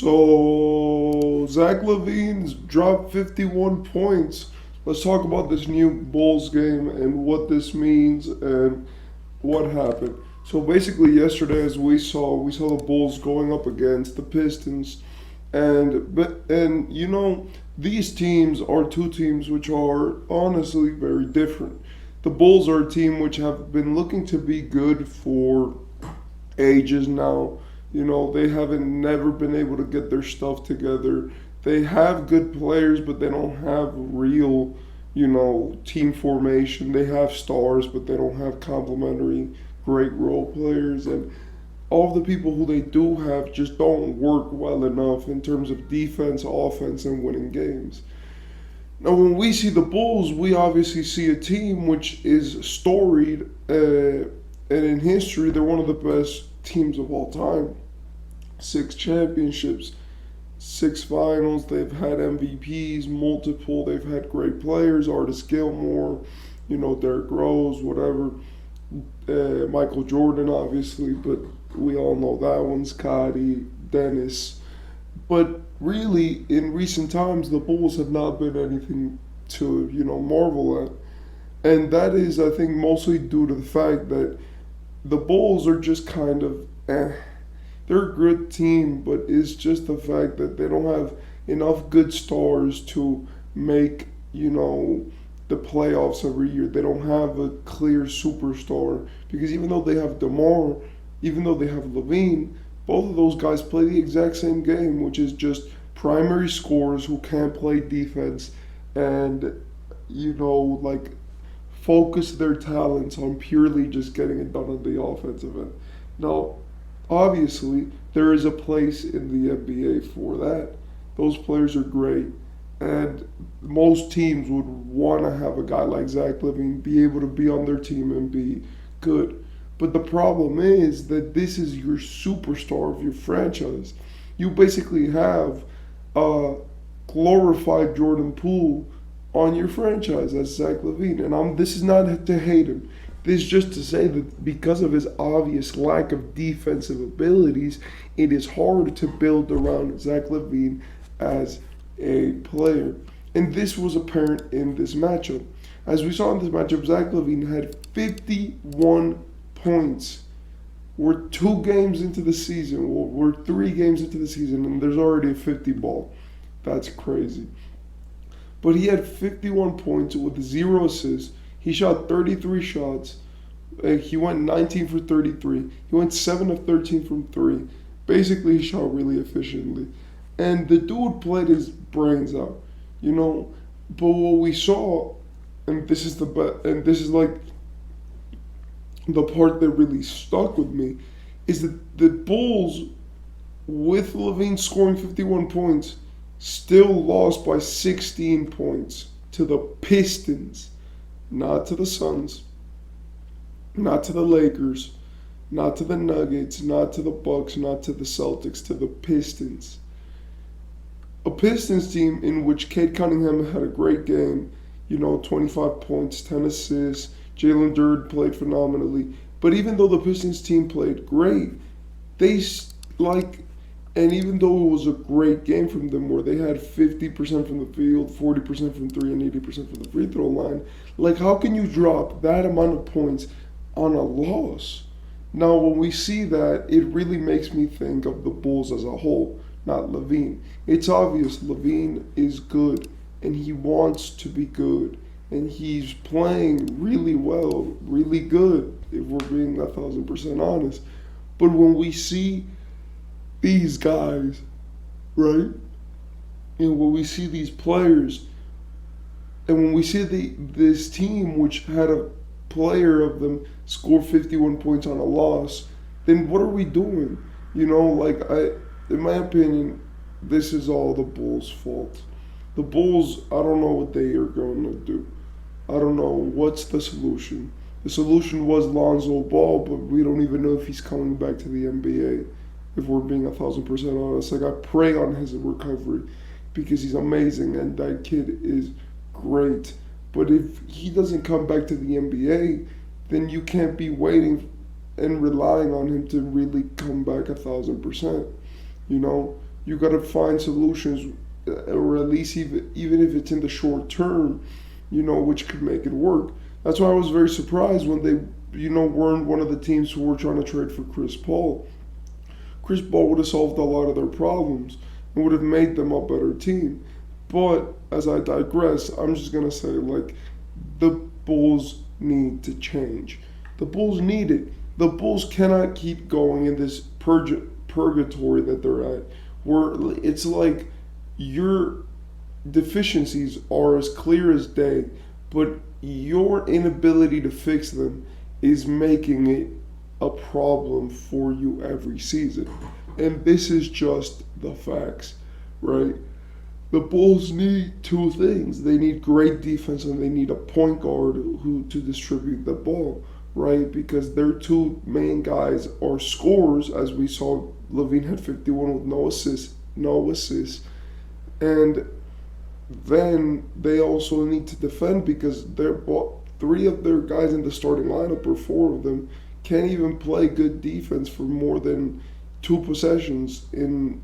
So Zach Lavine's dropped 51 points. Let's talk about this new Bulls game and what this means and what happened. So basically, yesterday, as we saw the Bulls going up against the Pistons, and these teams are two teams which are honestly very different. The Bulls are a team which have been looking to be good for ages now. They haven't never been able to get their stuff together. They have good players, but they don't have real, team formation. They have stars, but they don't have complementary great role players. And all of the people who they do have just don't work well enough in terms of defense, offense, and winning games. Now, when we see the Bulls, we obviously see a team which is storied, and in history, they're one of the best teams of all time. 6 championships, 6 finals. They've had MVPs, multiple. They've had great players, Artis Gilmore, Derrick Rose, whatever. Michael Jordan, obviously, but we all know that one's Cade, Dennis. But really, in recent times, the Bulls have not been anything to, marvel at. And that is, I think, mostly due to the fact that the Bulls are just kind of They're a good team, but it's just the fact that they don't have enough good stars to make, the playoffs every year. They don't have a clear superstar because even though they have DeMar, even though they have Lavine, both of those guys play the exact same game, which is just primary scorers who can't play defense and, focus their talents on purely just getting it done on the offensive end. Now, obviously, there is a place in the NBA for that. Those players are great, and most teams would want to have a guy like Zach Lavine be able to be on their team and be good. But the problem is that this is your superstar of your franchise. You basically have a glorified Jordan Poole on your franchise as Zach Lavine. And this is not to hate him. This is just to say that because of his obvious lack of defensive abilities, it is hard to build around Zach Lavine as a player. And this was apparent in this matchup. As we saw in this matchup, Zach Lavine had 51 points. We're 2 games into the season. We're 3 games into the season, and there's already a 50 ball. That's crazy. But he had 51 points with 0 assists. He shot 33 shots. He went 19 for 33. He went 7 of 13 from 3. Basically, he shot really efficiently. And the dude played his brains out, But what we saw, and this is like the part that really stuck with me, is that the Bulls, with Lavine scoring 51 points, still lost by 16 points to the Pistons. Not to the Suns, not to the Lakers, not to the Nuggets, not to the Bucks, not to the Celtics, to the Pistons. A Pistons team in which Cade Cunningham had a great game, 25 points, 10 assists. Jalen Duren played phenomenally. But even though the Pistons team played great, and even though it was a great game from them where they had 50% from the field, 40% from 3, and 80% from the free throw line, how can you drop that amount of points on a loss? Now, when we see that, it really makes me think of the Bulls as a whole, not Lavine. It's obvious Lavine is good, and he wants to be good, and he's playing really well, really good, if we're being 1,000% honest. But when we see these guys, right? And when we see these players, and when we see this team which had a player of them score 51 points on a loss, then what are we doing? In my opinion, this is all the Bulls' fault. The Bulls, I don't know what they are going to do. I don't know what's the solution. The solution was Lonzo Ball, but we don't even know if he's coming back to the NBA. If we're being 1,000% honest, I pray on his recovery because he's amazing and that kid is great. But if he doesn't come back to the NBA, then you can't be waiting and relying on him to really come back 1,000%. You got to find solutions, or at least even if it's in the short term, which could make it work. That's why I was very surprised when they, weren't one of the teams who were trying to trade for Chris Paul. Chris Paul would have solved a lot of their problems and would have made them a better team. But as I digress, I'm just gonna say, like, the Bulls need to change. The Bulls need it. The Bulls cannot keep going in this purgatory that they're at, where it's like your deficiencies are as clear as day, but your inability to fix them is making it a problem for you every season. And this is just the facts, right? The Bulls need two things. They need great defense and they need a point guard who to distribute the ball, right? Because their two main guys are scorers, as we saw. Lavine had 51 with no assists. And then they also need to defend because three of their guys in the starting lineup, or four of them, can't even play good defense for more than two possessions in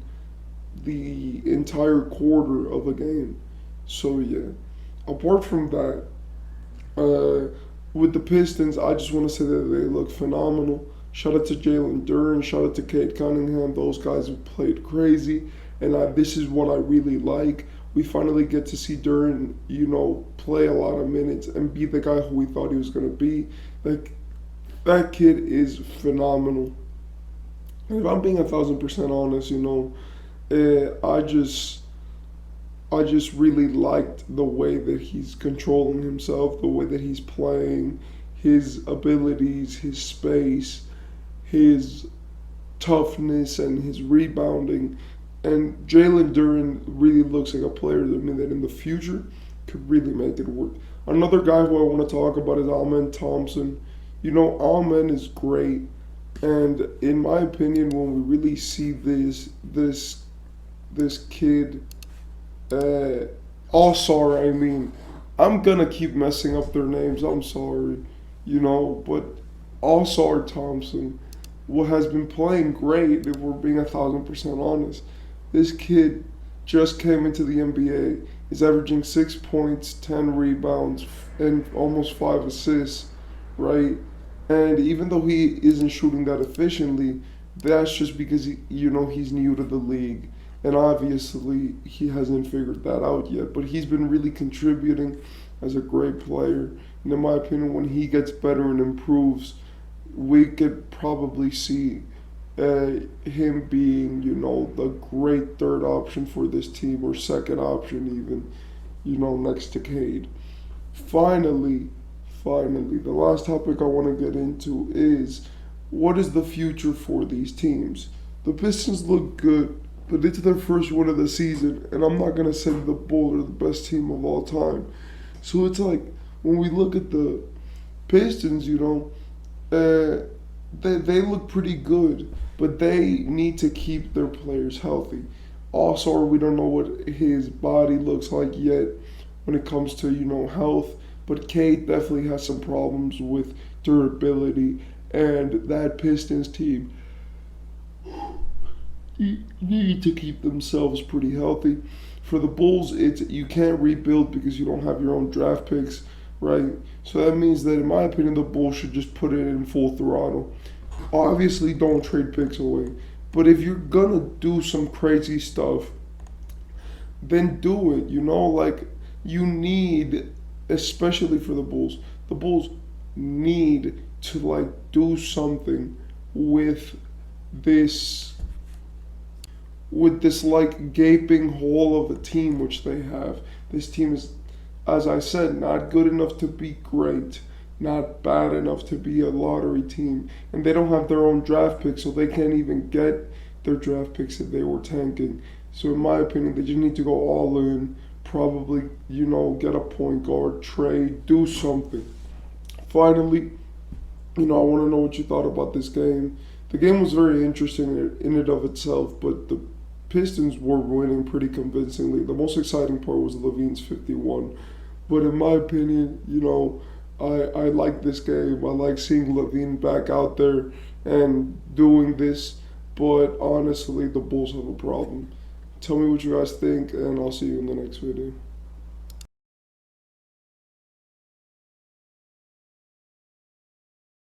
the entire quarter of a game. So yeah, apart from that, with the Pistons, I just want to say that they look phenomenal. Shout out to Duren, shout out to Cade Cunningham. Those guys have played crazy, and this is what I really like. We finally get to see Duren, play a lot of minutes and be the guy who we thought he was going to be. Like, that kid is phenomenal. And if I'm being 1,000% honest, I just really liked the way that he's controlling himself, the way that he's playing, his abilities, his space, his toughness, and his rebounding. And Jalen Duren really looks like a player to me that in the future could really make it work. Another guy who I want to talk about is Amen Thompson. Amen is great. And in my opinion, when we really see this kid, All-Star, I'm gonna keep messing up their names. I'm sorry, but All-Star Thompson, what has been playing great. If we're being 1,000% honest, this kid just came into the NBA. He's averaging 6 points, 10 rebounds, and almost 5 assists, right? And even though he isn't shooting that efficiently, that's just because he's new to the league. And obviously, he hasn't figured that out yet. But he's been really contributing as a great player. And in my opinion, when he gets better and improves, we could probably see him being, the great third option for this team, or second option even, next to Cade. Finally, the last topic I want to get into is, what is the future for these teams? The Pistons look good, but it's their first win of the season, and I'm not going to say the Bulls are the best team of all time. So it's like, when we look at the Pistons, they look pretty good, but they need to keep their players healthy. Also, we don't know what his body looks like yet when it comes to, health, but Cade definitely has some problems with durability, and that Pistons team need to keep themselves pretty healthy. For the Bulls, you can't rebuild because you don't have your own draft picks, right? So that means that, in my opinion, the Bulls should just put it in full throttle. Obviously, don't trade picks away. But if you're gonna do some crazy stuff, then do it. You need, especially for the Bulls need to do something with this gaping hole of a team which they have. This team is, as I said, not good enough to be great, not bad enough to be a lottery team, and they don't have their own draft picks, so they can't even get their draft picks if they were tanking. So in my opinion, they just need to go all in, probably, get a point guard, trade, do something. Finally, I want to know what you thought about this game. The game was very interesting in and of itself, but the Pistons were winning pretty convincingly. The most exciting part was Lavine's 51. But in my opinion, I like this game. I like seeing Lavine back out there and doing this. But honestly, the Bulls have a problem. Tell me what you guys think, and I'll see you in the next video.